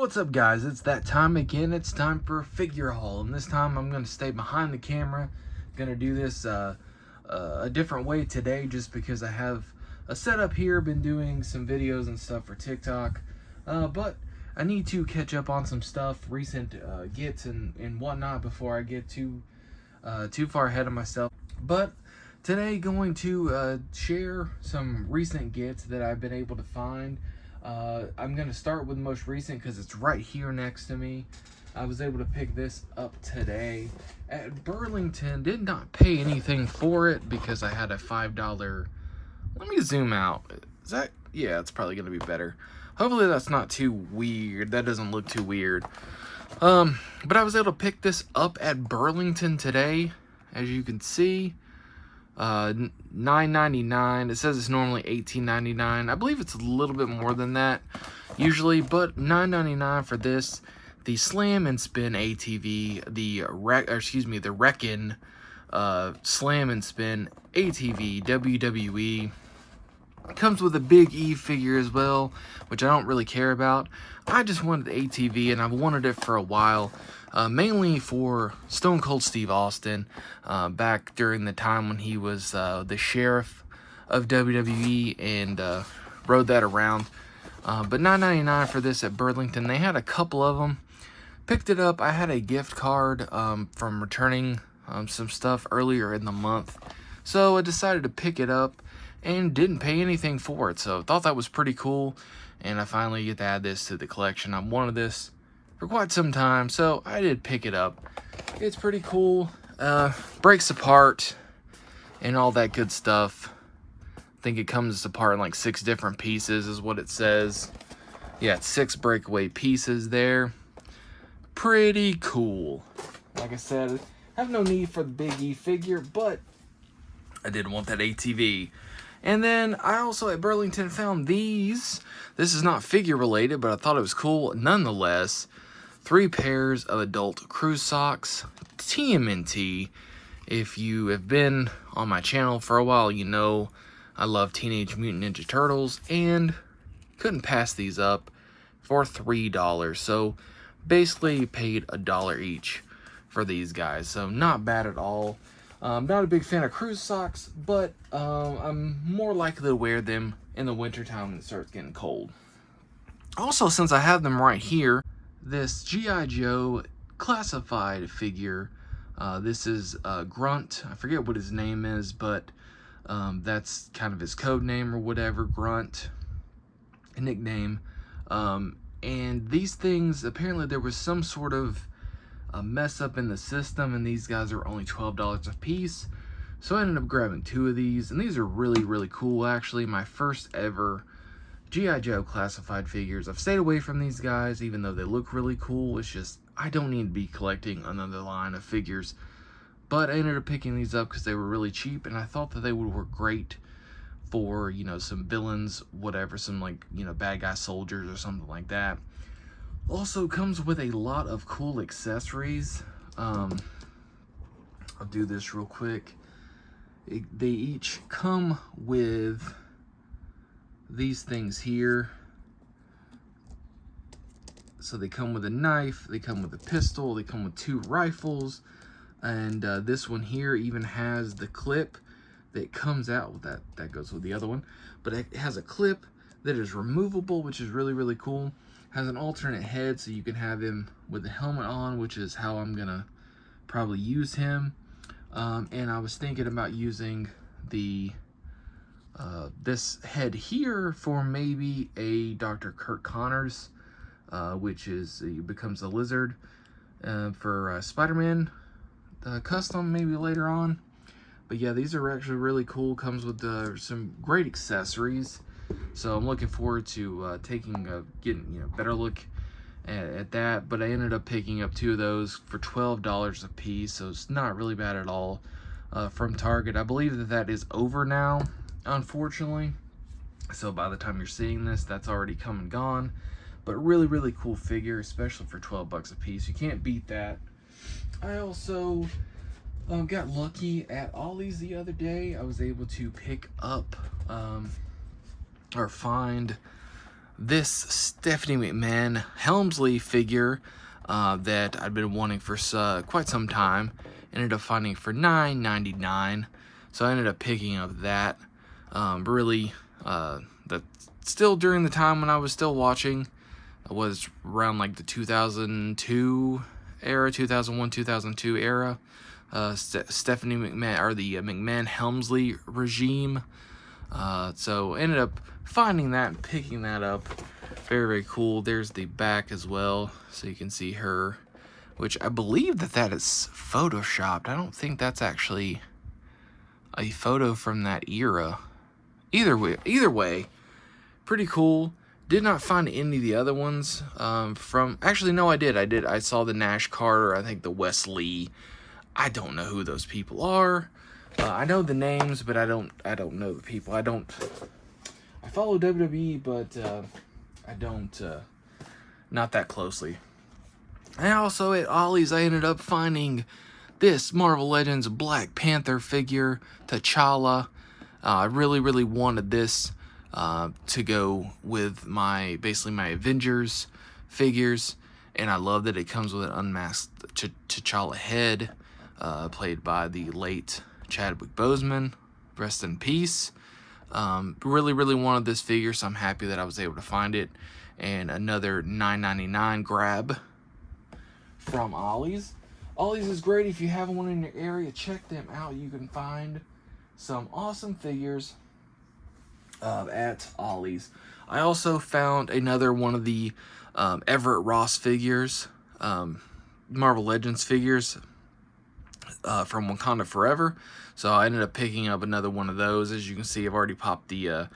What's up, guys? It's that time again. It's time for a figure haul, and this time I'm going to stay behind the camera. Going to do this a different way today just because I have a setup here. Been doing some videos and stuff for TikTok, but I need to catch up on some stuff, recent gets and whatnot before I get too far ahead of myself. But today going to share some recent gets that I've been able to find. I'm going to start with the most recent because it's right here next to me. I was able to pick this up today at Burlington. Did not pay anything for it because I had a $5. Let me zoom out. Is that? Yeah, it's probably going to be better. Hopefully that's not too weird. That doesn't look too weird. But I was able to pick this up at Burlington today. As you can see, $9.99. It says it's normally $18.99. I believe it's a little bit more than that usually, but $9.99 for this. The Slam and Spin ATV, the Wreckin' Slam and Spin ATV WWE. It comes with a Big E figure as well, which I don't really care about. I just wanted the ATV, and I've wanted it for a while, mainly for Stone Cold Steve Austin, back during the time when he was the sheriff of WWE and rode that around. But $9.99 for this at Burlington. They had a couple of them. Picked it up. I had a gift card from returning some stuff earlier in the month, so I decided to pick it up and didn't pay anything for it, so thought that was pretty cool, and I finally get to add this to the collection. I've wanted this for quite some time, so I did pick it up. It's pretty cool. Breaks apart and all that good stuff. I think it comes apart in like 6 different pieces is what it says. Yeah, it's 6 breakaway pieces there. Pretty cool. Like I said, I have no need for the Big E figure, but I did want that ATV. And then I also at Burlington found these. This is not figure related, but I thought it was cool nonetheless. 3 pairs of adult crew socks, TMNT. If you have been on my channel for a while, you know I love Teenage Mutant Ninja Turtles, and couldn't pass these up for $3. So basically paid $1 each for these guys. So not bad at all. I'm not a big fan of cruise socks, but I'm more likely to wear them in the wintertime when it starts getting cold. Also, since I have them right here, this G.I. Joe classified figure, this is Grunt. I forget what his name is, but that's kind of his code name or whatever, Grunt, a nickname. And these things, apparently there was some sort of a mess up in the system, and these guys are only $12 a piece, so I ended up grabbing 2 of these, and these are really cool. Actually, my first ever G.I. Joe classified figures. I've stayed away from these guys even though they look really cool. It's just I don't need to be collecting another line of figures, but I ended up picking these up because they were really cheap, and I thought that they would work great for, you know, some villains, whatever, some like, you know, bad guy soldiers or something like that. Also comes with a lot of cool accessories. I'll do this real quick. They each come with these things here. So they come with a knife, they come with a pistol, they come with 2 rifles, and this one here even has the clip that comes out with that goes with the other one, but it has a clip that is removable, which is really cool. Has an alternate head, so you can have him with the helmet on, which is how I'm gonna probably use him. And I was thinking about using the this head here for maybe a Dr. Kirk Connors, which is he becomes a lizard for Spider-Man custom maybe later on. But yeah, these are actually really cool. Comes with some great accessories. So I'm looking forward to getting, you know, better look at that. But I ended up picking up 2 of those for $12 a piece, so it's not really bad at all from Target. I believe that is over now, unfortunately. So by the time you're seeing this, that's already come and gone. But really cool figure, especially for 12 bucks a piece. You can't beat that. I also got lucky at Ollie's the other day. I was able to pick up or find this Stephanie McMahon Helmsley figure that I'd been wanting for quite some time. Ended up finding it for $9.99, so I ended up picking up that. Really, that still during the time when I was still watching. It was around like the 2002 era, 2001, 2002 era. Stephanie McMahon, or the McMahon Helmsley regime. So ended up finding that and picking that up. Very, very cool. There's the back as well, so you can see her, which I believe that is photoshopped. I don't think that's actually a photo from that era. Either way, pretty cool. Did not find any of the other ones actually, no, I did. I saw the Nash Carter, I think the Wesley. I don't know who those people are. I know the names, but I don't know the people. I follow WWE, but I don't, not that closely. And also at Ollie's, I ended up finding this Marvel Legends Black Panther figure, T'Challa. I really, really wanted this to go with my Avengers figures, and I love that it comes with an unmasked T'Challa head, played by the late Chadwick Boseman. Rest in peace. Really, really wanted this figure, so I'm happy that I was able to find it. And another $9.99 grab from Ollie's. Ollie's is great. If you have one in your area, check them out. You can find some awesome figures at Ollie's. I also found another one of the Everett Ross figures, Marvel Legends figures from Wakanda Forever. So I ended up picking up another one of those. As you can see, I've already popped the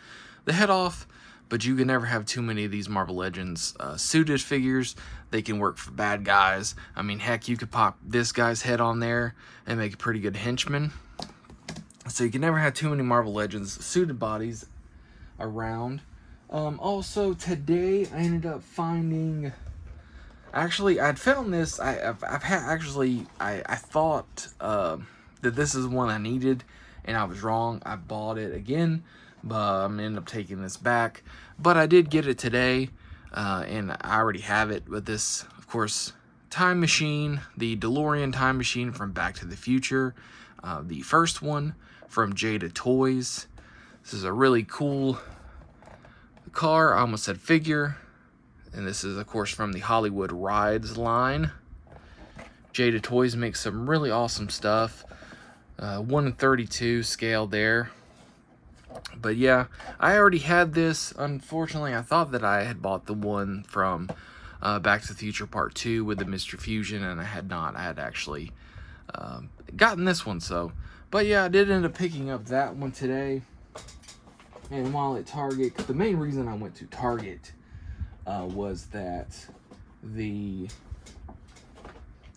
head off, but you can never have too many of these Marvel Legends suited figures. They can work for bad guys. I mean, heck, you could pop this guy's head on there and make a pretty good henchman. So you can never have too many Marvel Legends suited bodies around. Also today I ended up finding, actually I'd found this, I thought that this is one I needed, and I was wrong. I bought it again, but I'm ended up taking this back. But I did get it today, and I already have it with this, of course, time machine, the DeLorean time machine from Back to the Future, the first one from Jada Toys. This is a really cool car. I almost said figure. And this is, of course, from the Hollywood Rides line. Jada Toys makes some really awesome stuff. 1/32 scale there. But yeah, I already had this. Unfortunately, I thought that I had bought the one from Back to the Future Part 2 with the Mr. Fusion, and I had not. I had actually gotten this one, so. But yeah, I did end up picking up that one today. And while at Target, the main reason I went to Target was that the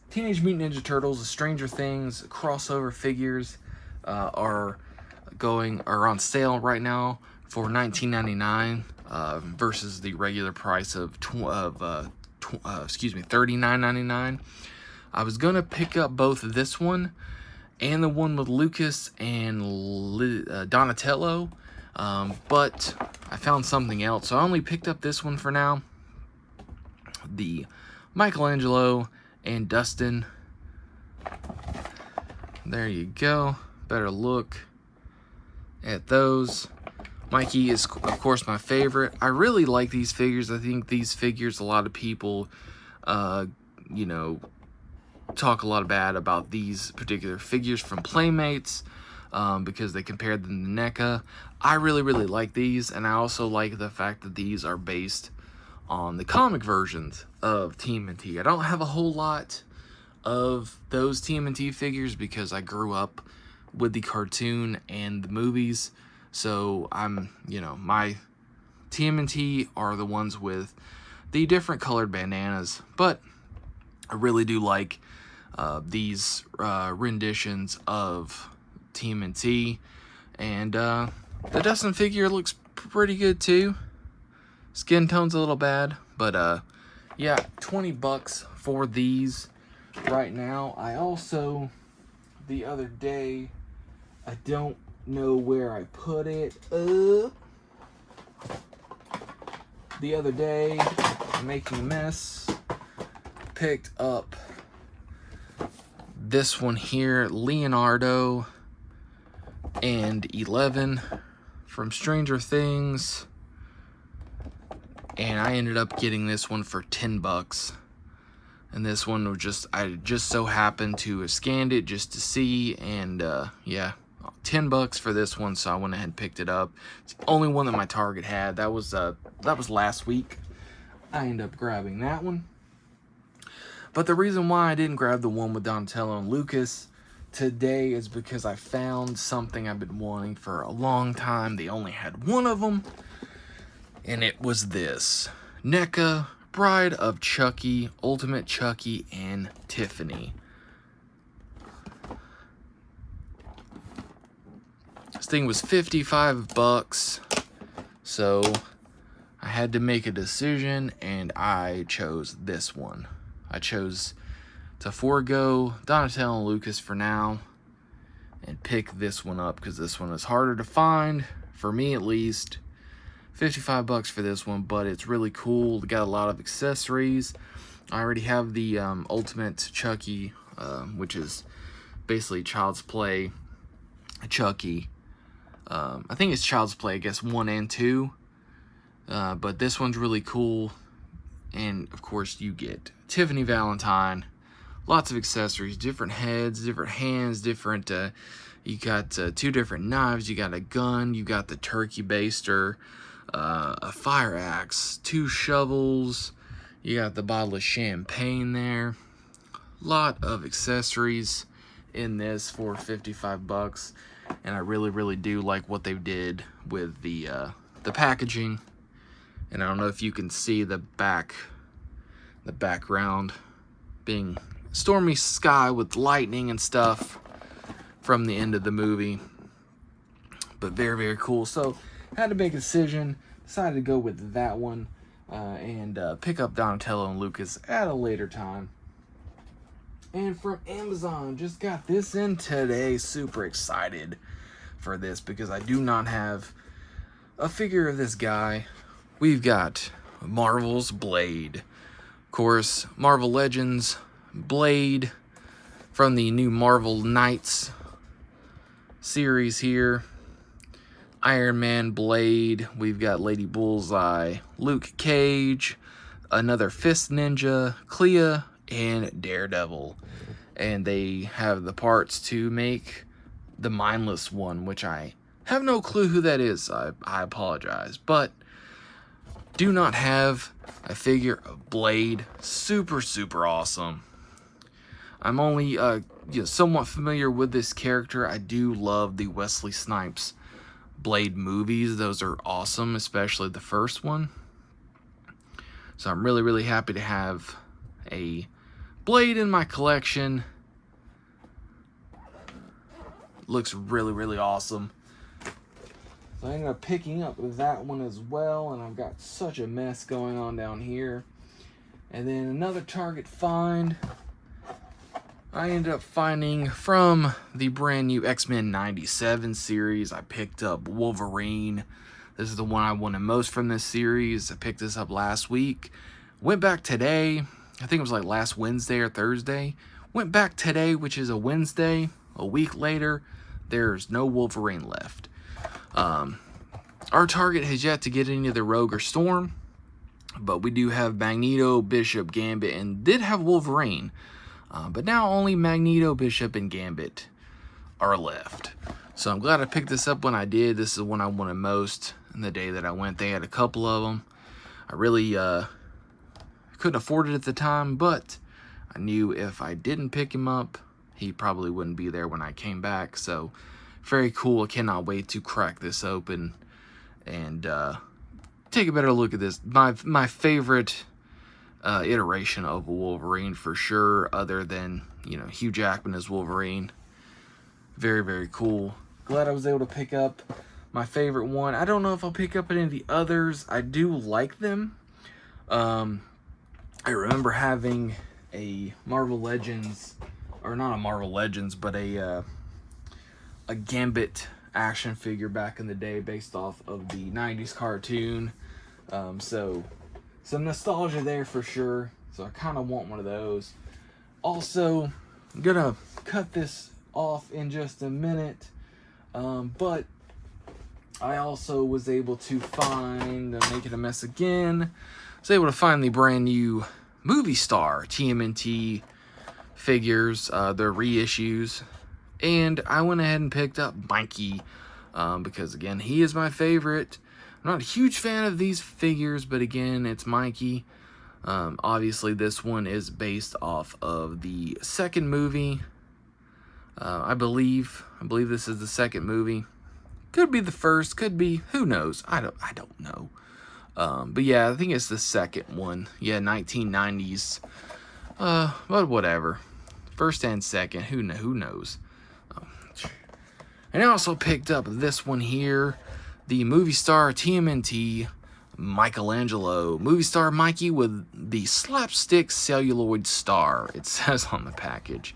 Teenage Mutant Ninja Turtles, the Stranger Things crossover figures are on sale right now for $19.99 versus the regular price of $39.99. I was gonna pick up both this one and the one with Lucas and Donatello, but I found something else, so I only picked up this one for now. The Michelangelo and Dustin. There you go. Better look at those. Mikey is, of course, my favorite. I really like these figures. I think these figures, a lot of people, you know, talk a lot bad about these particular figures from Playmates because they compared them to NECA. I really, really like these, and I also like the fact that these are based on the comic versions of TMNT. I don't have a whole lot of those TMNT figures because I grew up with the cartoon and the movies, so my TMNT are the ones with the different colored bandanas, but I really do like these renditions of TMNT, and the Dustin figure looks pretty good too. Skin tone's a little bad, but yeah, $20 for these right now. I also, the other day, I don't know where I put it, the other day, making a mess, picked up this one here, Leonardo and 11 from Stranger Things, and I ended up getting this one for 10 bucks. And this one was I just so happened to have scanned it just to see, and yeah, 10 bucks for this one, so I went ahead and picked it up. It's the only one that my Target had. That was last week. I ended up grabbing that one. But the reason why I didn't grab the one with Donatello and Lucas today is because I found something I've been wanting for a long time. They only had one of them, and it was this. NECA Bride of Chucky, Ultimate Chucky, and Tiffany. This thing was 55 bucks, so I had to make a decision, and I chose this one. I chose to forego Donatello and Lucas for now and pick this one up because this one is harder to find, for me at least. 55 bucks for this one, but it's really cool. Got a lot of accessories. I already have the Ultimate Chucky, which is basically Child's Play Chucky. I think it's Child's Play, I guess, 1 and 2. But this one's really cool. And, of course, you get Tiffany Valentine. Lots of accessories. Different heads, different hands, different... you got 2 different knives. You got a gun. You got the turkey baster. A fire axe. 2 shovels. You got the bottle of champagne there. Lot of accessories in this for 55 bucks. And I really do like what they did with the packaging. And I don't know if you can see the background being stormy sky with lightning and stuff from the end of the movie. But very cool. So had to make a decision. Decided to go with that one and pick up Donatello and Lucas at a later time. And from Amazon, just got this in today. Super excited for this because I do not have a figure of this guy. We've got Marvel's Blade. Of course, Marvel Legends Blade from the new Marvel Knights series here. Iron Man Blade. We've got Lady Bullseye, Luke Cage, another Fist Ninja, Clea, and Daredevil. And they have the parts to make the Mindless one, which I have no clue who that is. I apologize. But do not have a figure of Blade. Super awesome. I'm only somewhat familiar with this character. I do love the Wesley Snipes Blade movies. Those are awesome, especially the first one. So I'm really happy to have a Blade in my collection. Looks really awesome. So I ended up picking up that one as well, and I've got such a mess going on down here. And then another Target find. I ended up finding from the brand new X-Men 97 series. I picked up Wolverine. This is the one I wanted most from this series. I picked this up last week. Went back today. I think it was like last Wednesday or Thursday. Went back today, which is a Wednesday. A week later, there's no Wolverine left. Our Target has yet to get any of the Rogue or Storm, but we do have Magneto, Bishop, Gambit, and did have Wolverine. But now only Magneto, Bishop, and Gambit are left. So I'm glad I picked this up when I did. This is the one I wanted most. And the day that I went, they had a couple of them. I really couldn't afford it at the time, but I knew if I didn't pick him up, he probably wouldn't be there when I came back. So very cool. I cannot wait to crack this open and take a better look at this. My favorite iteration of Wolverine for sure, other than, Hugh Jackman as Wolverine. Very cool. Glad I was able to pick up my favorite one. I don't know if I'll pick up any of the others. I do like them. I remember having a Marvel Legends, or not a Marvel Legends, but a Gambit action figure back in the day based off of the 90s cartoon. So some nostalgia there for sure. So I kind of want one of those. Also, I'm gonna cut this off in just a minute, but I also was able to find, I'm making a mess again, I was able to find the brand new Movie Star TMNT figures, their reissues, and I went ahead and picked up Mikey, because again, he is my favorite. I'm not a huge fan of these figures, but again, it's Mikey. Obviously this one is based off of the second movie. I believe this is the second movie. Could be the first, could be, who knows? I don't know. But yeah, I think it's the second one. Yeah, 1990s. But whatever. First and second, who knows? And I also picked up this one here, the Movie Star TMNT Michelangelo. Movie Star Mikey with the slapstick celluloid star, it says on the package.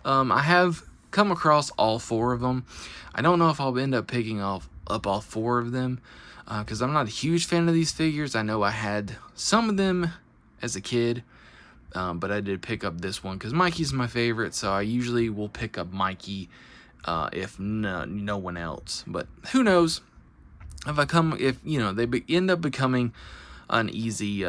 I have come across all four of them. I don't know if I'll end up picking up all four of them, because I'm not a huge fan of these figures. I know I had some of them as a kid, but I did pick up this one because Mikey's my favorite, so I usually will pick up Mikey if no one else. But who knows? If you know, they end up becoming an easy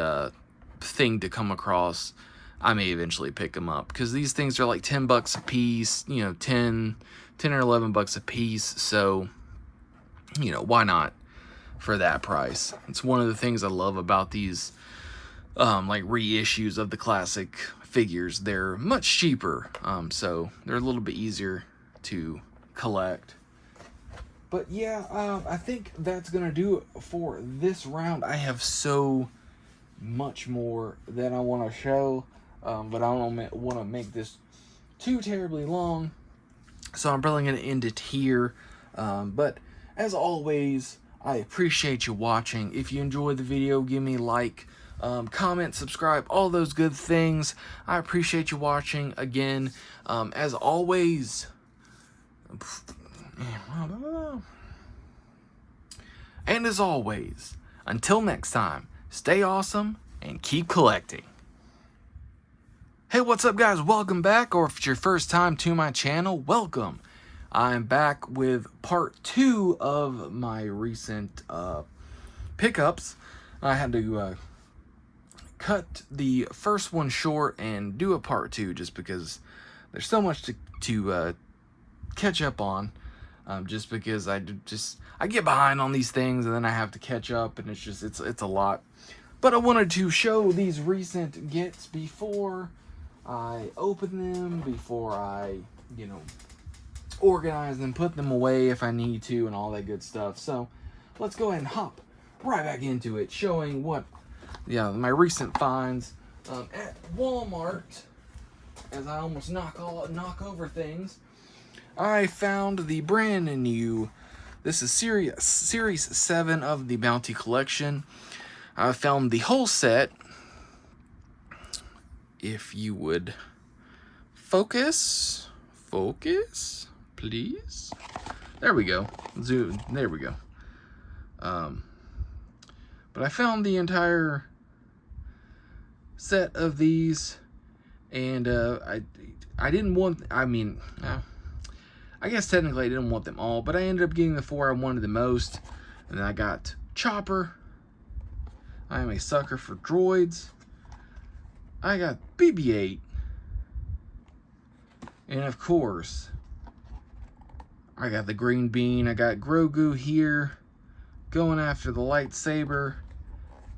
thing to come across, I may eventually pick them up, because these things are like $10 a piece, you know, 10 or $11 a piece. So, you know, why not for that price? It's one of the things I love about these like reissues of the classic figures. They're much cheaper, so they're a little bit easier to collect. But yeah, I think that's gonna do it for this round. I have so much more that I want to show, but I don't want to make this too terribly long, so I'm probably gonna end it here. But as always, I appreciate you watching. If you enjoyed the video, give me a like, comment, subscribe, all those good things. I appreciate you watching again. As always, and as always, until next time, stay awesome and keep collecting. Hey, what's up guys? Welcome back, or if it's your first time to my channel, welcome. I'm back with part 2 of my recent pickups. I had to cut the first one short and do a part 2 just because there's so much to catch up on. Just because I get behind on these things and then I have to catch up, and it's a lot. But I wanted to show these recent gets before I open them, before I, you know, organize them, put them away if I need to, and all that good stuff. So let's go ahead and hop right back into it, showing what, my recent finds at Walmart. As I almost knock over things, I found the brand new, this is Series 7 of the Bounty Collection. I found the whole set. If you would focus, please. There we go. Zoom. There we go. But I found the entire set of these, and I didn't want. I guess technically I didn't want them all, but I ended up getting the 4 I wanted the most, and then I got Chopper. I am a sucker for droids. I got BB-8, and of course, I got the green bean. I got Grogu here, going after the lightsaber,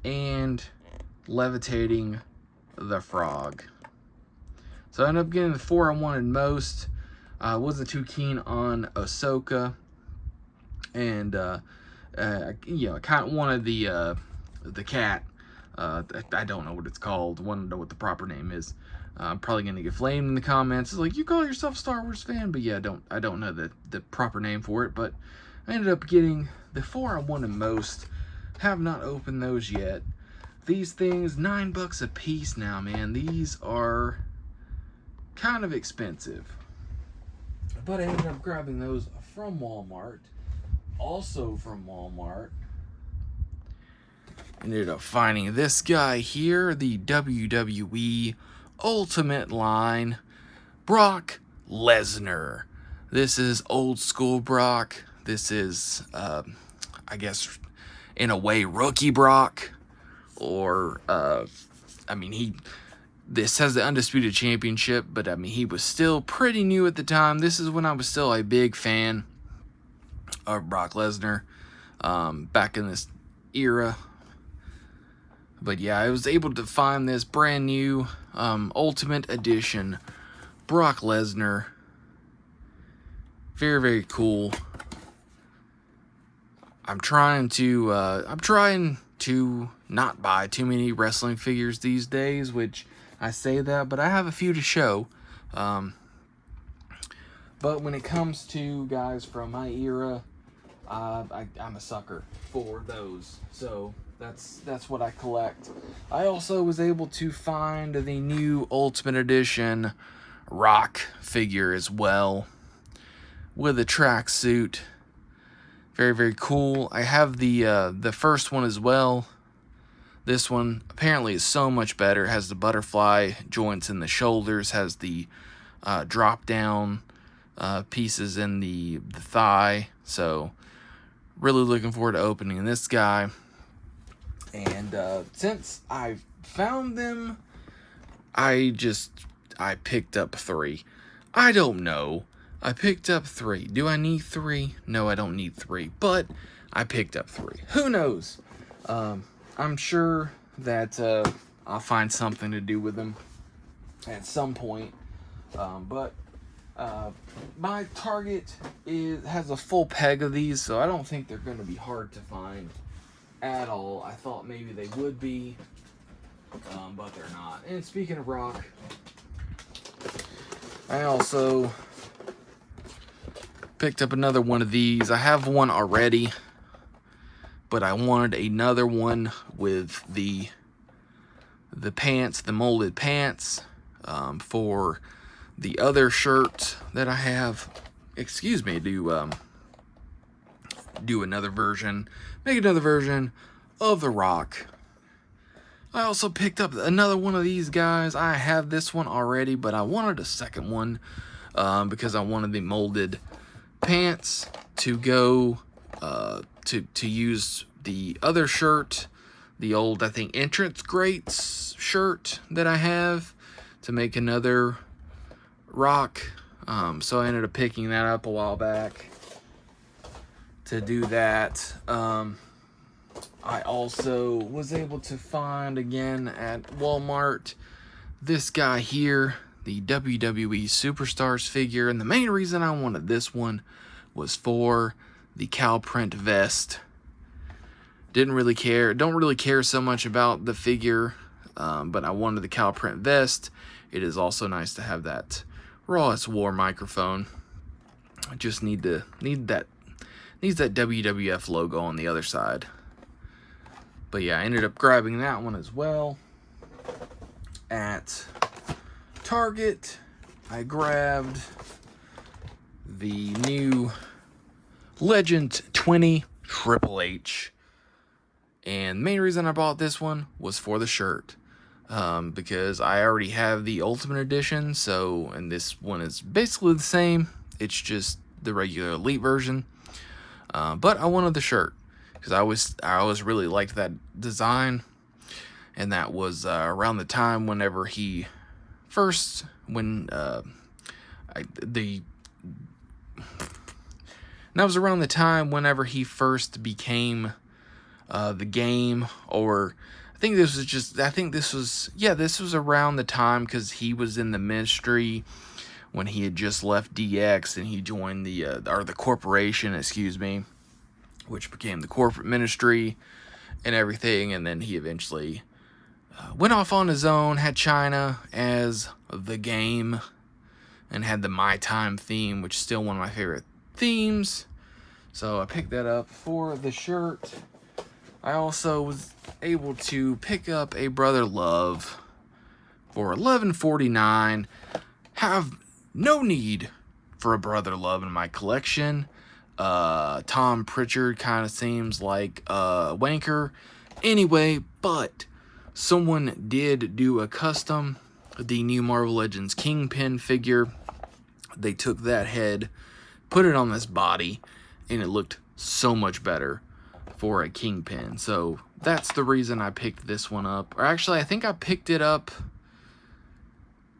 and levitating the frog. So I ended up getting the 4 I wanted most. I wasn't too keen on Ahsoka, and you know, I kind of wanted the cat. I don't know what it's called. Want to know what the proper name is. I'm probably gonna get flamed in the comments. It's like, you call yourself a Star Wars fan, but yeah, I don't know the proper name for it. But I ended up getting the 4 I wanted most. Have not opened those yet. These things, $9 a piece now, man. These are kind of expensive. But I ended up grabbing those from Walmart. Also from Walmart, Ended up finding this guy here, the WWE Ultimate line, Brock Lesnar. This is old school Brock. This is, I guess, in a way, rookie Brock. Or, I mean, this has the Undisputed Championship, but I mean, he was still pretty new at the time. This is when I was still a big fan of Brock Lesnar, back in this era. But yeah, I was able to find this brand new Ultimate Edition Brock Lesnar. Very, very cool. I'm trying to not buy too many wrestling figures these days, which I say that, but I have a few to show. But when it comes to guys from my era, I'm a sucker for those. So that's what I collect. I also was able to find the new Ultimate Edition Rock figure as well, with a tracksuit. Very, very cool. I have the first one as well. This one apparently is so much better. It has the butterfly joints in the shoulders, has the drop down pieces in the thigh. So really looking forward to opening this guy. And since I found them, I picked up 3. I don't know. I picked up 3. Do I need 3? No, I don't need 3. But I picked up 3. Who knows? I'm sure that I'll find something to do with them at some point. But my Target has a full peg of these, so I don't think they're going to be hard to find at all. I thought maybe they would be, but they're not. And speaking of Rock, I also picked up another one of these. I have one already, but I wanted another one with the pants, the molded pants, for the other shirt that I have. Excuse me, do another version, make another version of The Rock. I also picked up another one of these guys. I have this one already, but I wanted a second one because I wanted the molded pants to go to use the other shirt, the old, I think, Entrance Greats shirt that I have, to make another Rock. So I ended up picking that up a while back to do that. I also was able to find again at Walmart this guy here, the WWE Superstars figure, and the main reason I wanted this one was for the cow print vest. Don't really care so much about the figure, but I wanted the cow print vest. It is also nice to have that Rawest War microphone. I just needs that WWF logo on the other side. But yeah, I ended up grabbing that one as well at Target. I grabbed the new Legend 20 Triple H. And the main reason I bought this one was for the shirt. Because I already have the Ultimate Edition, and this one is basically the same. It's just the regular Elite version. But I wanted the shirt because I always really liked that design, and that was around the time whenever he first that was around the time whenever he first became the Game, or I think this was around the time, because he was in the Ministry when he had just left DX and he joined the corporation, which became the Corporate Ministry and everything, and then he eventually went off on his own, had China as the Game, and had the My Time theme, which is still one of my favorite themes. So I picked that up for the shirt. I also was able to pick up a Brother Love for $11.49. Have no need for a Brother Love in my collection. Tom Pritchard kind of seems like a wanker Anyway, but someone did do a custom, the new Marvel Legends Kingpin figure. They took that head, put it on this body, and it looked so much better for a Kingpin. So that's the reason I picked this one up. Or actually, I think I picked it up.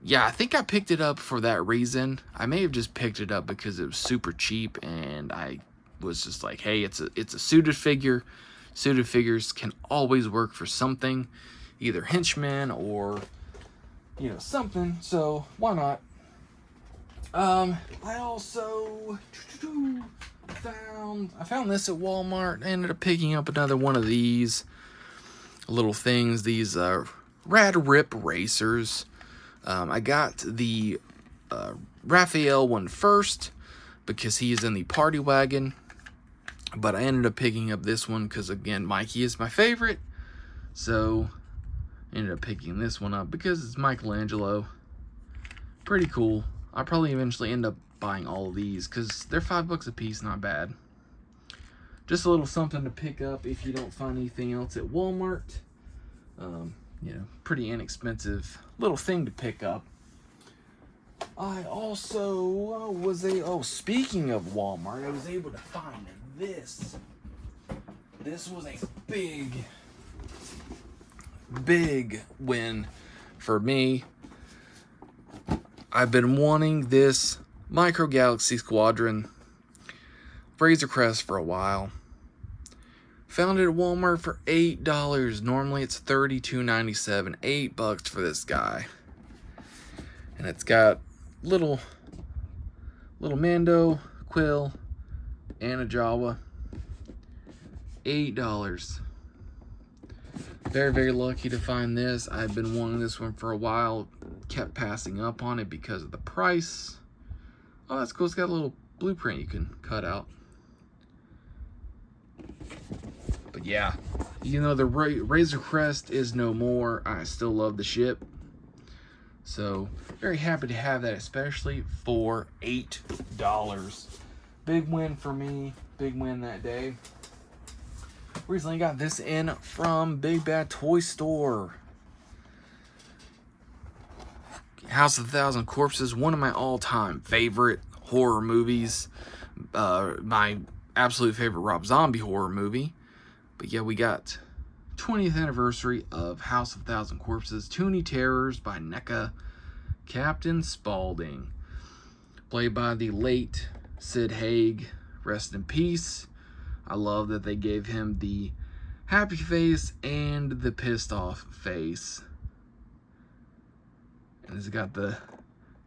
Yeah, I think I picked it up for that reason. I may have just picked it up because it was super cheap, and I was just like, hey, it's a suited figure. Suited figures can always work for something, either henchmen or, you know, something. So why not? I also found this at Walmart. I ended up picking up another one of these little things. These Rad Rip racers. I got the Raphael one first because he is in the party wagon. But I ended up picking up this one because, again, Mikey is my favorite. So I ended up picking this one up because it's Michelangelo. Pretty cool. I'll probably eventually end up buying all of these because they're $5 a piece, not bad. Just a little something to pick up if you don't find anything else at Walmart. You know, pretty inexpensive little thing to pick up. I also speaking of Walmart, I was able to find this. This was a big win for me. I've been wanting this Micro Galaxy Squadron Razor Crest for a while. Found it at Walmart for $8. Normally it's $32.97. $8 for this guy. And it's got little Mando, Quill, and a Jawa. $8. Very lucky to find this. I've been wanting this one for a while. Kept passing up on it because of the price. Oh, that's cool. It's got a little blueprint you can cut out. But yeah, you know, the Razor Crest is no more. I still love the ship. So very happy to have that, especially for $8. Big win for me. Big win that day. Recently got this in from Big Bad Toy Store. House of a Thousand Corpses, one of my all-time favorite horror movies. My absolute favorite Rob Zombie horror movie. But yeah, we got 20th anniversary of House of a Thousand Corpses, Toonie Terrors by NECA. Captain Spaulding, played by the late Sid Haig. Rest in peace. I love that they gave him the happy face and the pissed off face. And it's got the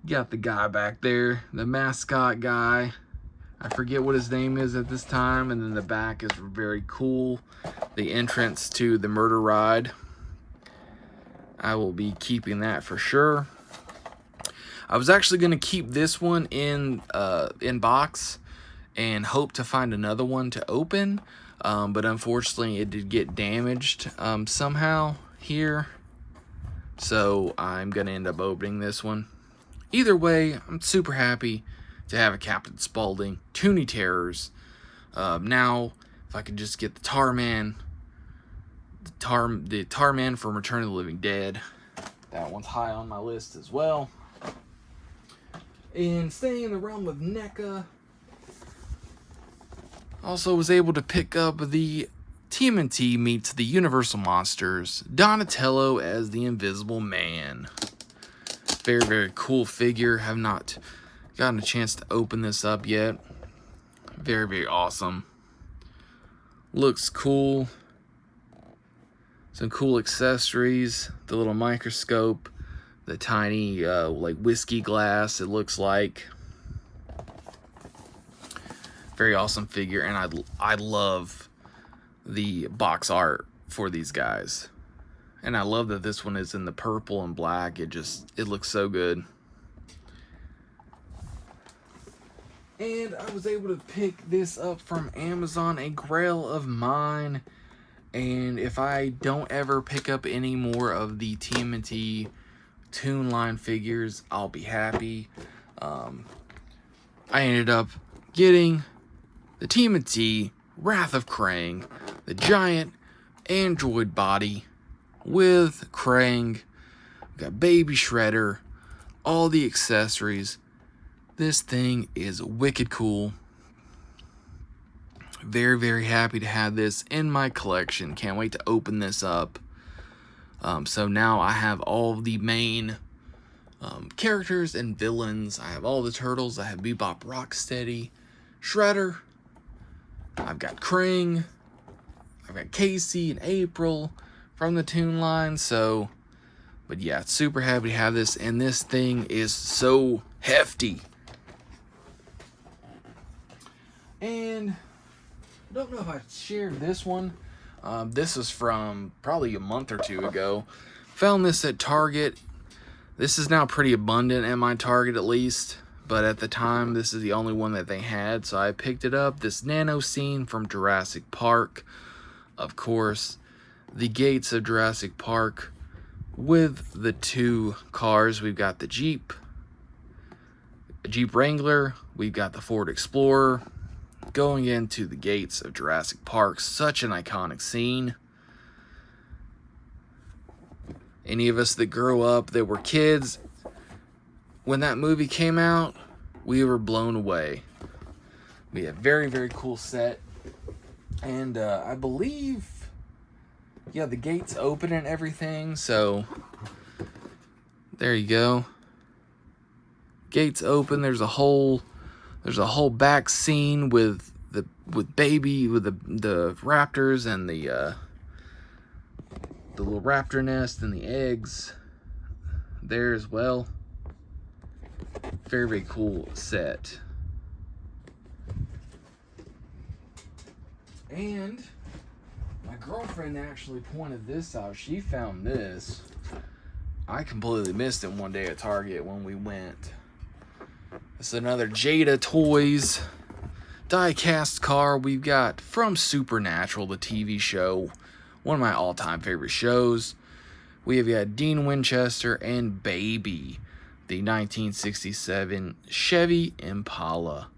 guy back there, the mascot guy. I forget what his name is at this time. And then the back is very cool. The entrance to the murder ride. I will be keeping that for sure. I was actually going to keep this one in box and hope to find another one to open. But unfortunately, it did get damaged somehow here. So I'm going to end up opening this one. Either way, I'm super happy to have a Captain Spaulding, Toonie Terrors. Now, if I could just get the Tarman, the Tarman from Return of the Living Dead. That one's high on my list as well. And staying in the realm of NECA, also was able to pick up the TMNT meets the Universal Monsters, Donatello as the Invisible Man. Very cool figure. Have not gotten a chance to open this up yet. Very awesome. Looks cool. Some cool accessories. The little microscope. The tiny like whiskey glass, it looks like. Very awesome figure, and I love the box art for these guys. And I love that this one is in the purple and black. It looks so good. And I was able to pick this up from Amazon, a grail of mine. And if I don't ever pick up any more of the TMNT Toon line figures, I'll be happy. I ended up getting the TMNT Wrath of Krang, the giant Android body with Krang. We got Baby Shredder, all the accessories. This thing is wicked cool. Very, very happy to have this in my collection. Can't wait to open this up. So now I have all the main characters and villains. I have all the turtles. I have Bebop, Rocksteady, Shredder. I've got Krang. I've got Casey and April from the Toon line. So, but yeah, super happy to have this. And this thing is so hefty. And I don't know if I shared this one. This is from probably a month or two ago. Found this at Target. This is now pretty abundant at my Target, at least. But at the time, this is the only one that they had. So I picked it up. This Nano Scene from Jurassic Park. Of course, the gates of Jurassic Park with the two cars. We've got the Jeep Wrangler. We've got the Ford Explorer. Going into the gates of Jurassic Park. Such an iconic scene. Any of us that grew up, that were kids, when that movie came out, we were blown away. We had very, very cool set. And I believe, yeah, the gates open and everything. So, there you go. Gates open. There's a whole back scene with the raptors and the little raptor nest and the eggs there as well. Very, very cool set. And my girlfriend actually pointed this out. She found this. I completely missed it one day at Target when we went. It's another Jada Toys die-cast car we've got from Supernatural, the TV show. One of my all-time favorite shows. We have got Dean Winchester and Baby, the 1967 Chevy Impala.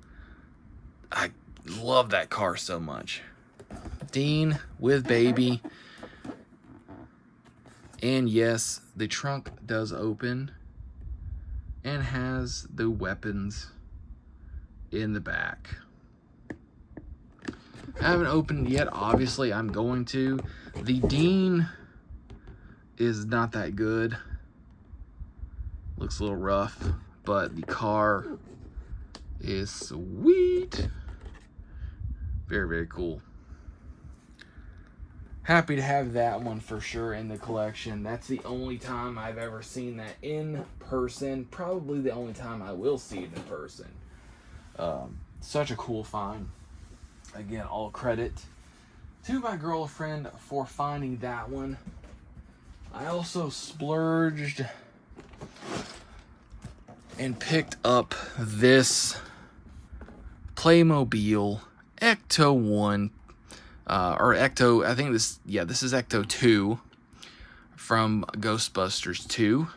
I love that car so much. Dean with Baby. And yes, the trunk does open and has the weapons in the back. I haven't opened yet, obviously I'm going to. The Dean is not that good. Looks a little rough, but the car is sweet. Very, very cool. Happy to have that one for sure in the collection. That's the only time I've ever seen that in person. Probably the only time I will see it in person. Such a cool find. Again, all credit to my girlfriend for finding that one. I also splurged and picked up this Playmobil Ecto 1. Or Ecto, I think this is Ecto 2 from Ghostbusters 2.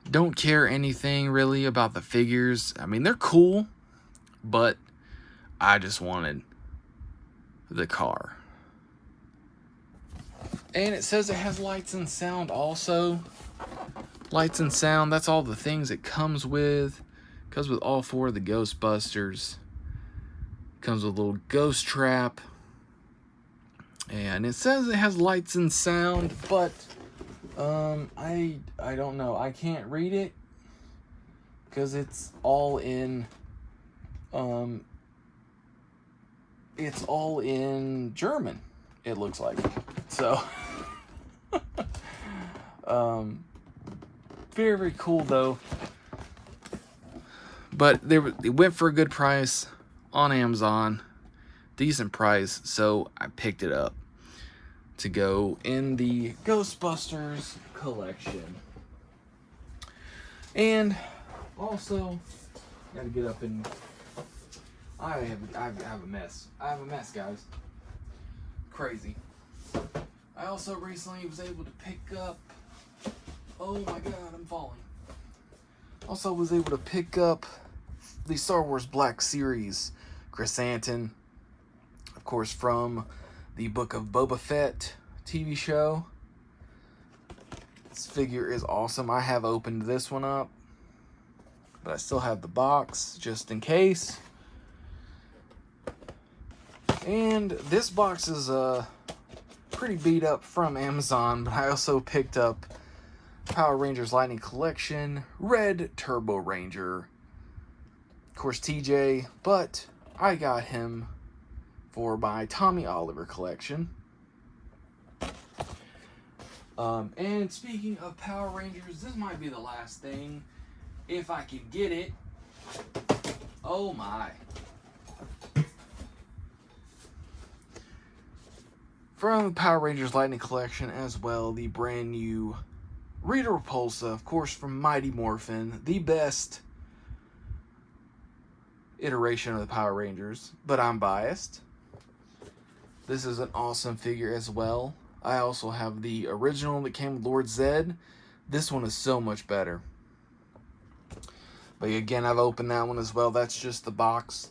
Don't care anything really about the figures. I mean, they're cool, but I just wanted the car. And it says it has lights and sound also. Lights and sound, that's all the things it comes with. Comes with all four of the Ghostbusters. Comes with a little ghost trap. And it says it has lights and sound, but I don't know. I can't read it because it's all in German, it looks like. So very, very cool though. But it went for a good price on Amazon, decent price, so I picked it up to go in the Ghostbusters collection. And also, gotta get up and I have a mess. I have a mess, guys. Crazy. I also recently was able to pick up. Oh my God, I'm falling. Also was able to pick up the Star Wars Black Series Chrysanthemum, of course, from the Book of Boba Fett TV show. This figure is awesome. I have opened this one up, but I still have the box just in case. And this box is pretty beat up from Amazon, but I also picked up Power Rangers Lightning Collection Red Turbo Ranger. Of course, TJ, but I got him for my Tommy Oliver collection. And speaking of Power Rangers, this might be the last thing, if I can get it. Oh my. From the Power Rangers Lightning Collection as well, the brand new Rita Repulsa, of course, from Mighty Morphin, the best iteration of the Power Rangers, but I'm biased. This is an awesome figure as well. I also have the original that came with Lord Zed. This one is so much better. But again, I've opened that one as well. That's just the box.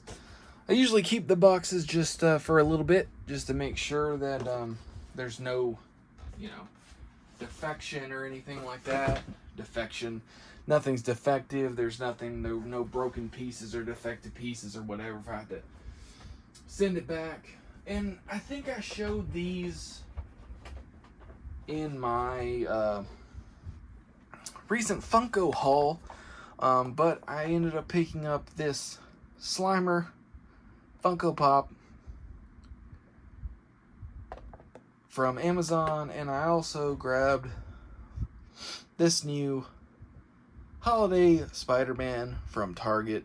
I usually keep the boxes just for a little bit, just to make sure that there's no, defection or anything like that. Defection. Nothing's defective. There's nothing, no broken pieces or defective pieces or whatever. If I have to send it back. And I think I showed these in my recent Funko haul, but I ended up picking up this Slimer Funko Pop from Amazon, and I also grabbed this new Holiday Spider-Man from Target,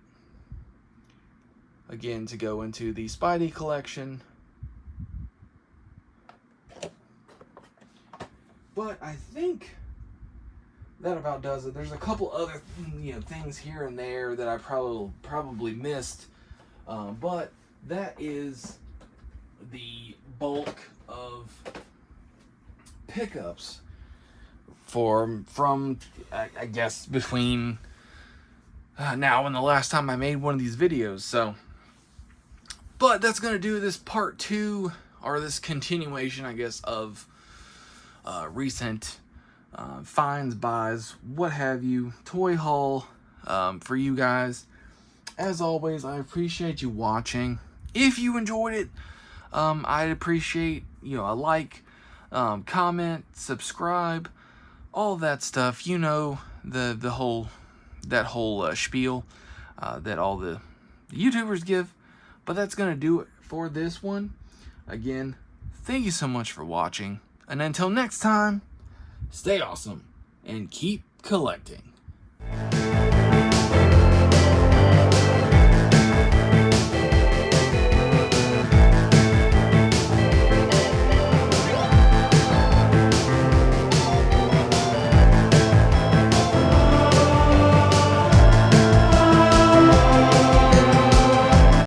again to go into the Spidey collection. But I think that about does it. There's a couple other things here and there that I probably missed, but that is the bulk of pickups from I guess between now and the last time I made one of these videos. So, but that's gonna do this part 2, or this continuation, I guess, of recent finds, buys, what have you, toy haul for you guys. As always, I appreciate you watching. If you enjoyed it, I'd appreciate a like, comment, subscribe, all that stuff. The whole spiel that all the YouTubers give. But that's gonna do it for this one. Again, thank you so much for watching, and until next time, stay awesome and keep collecting.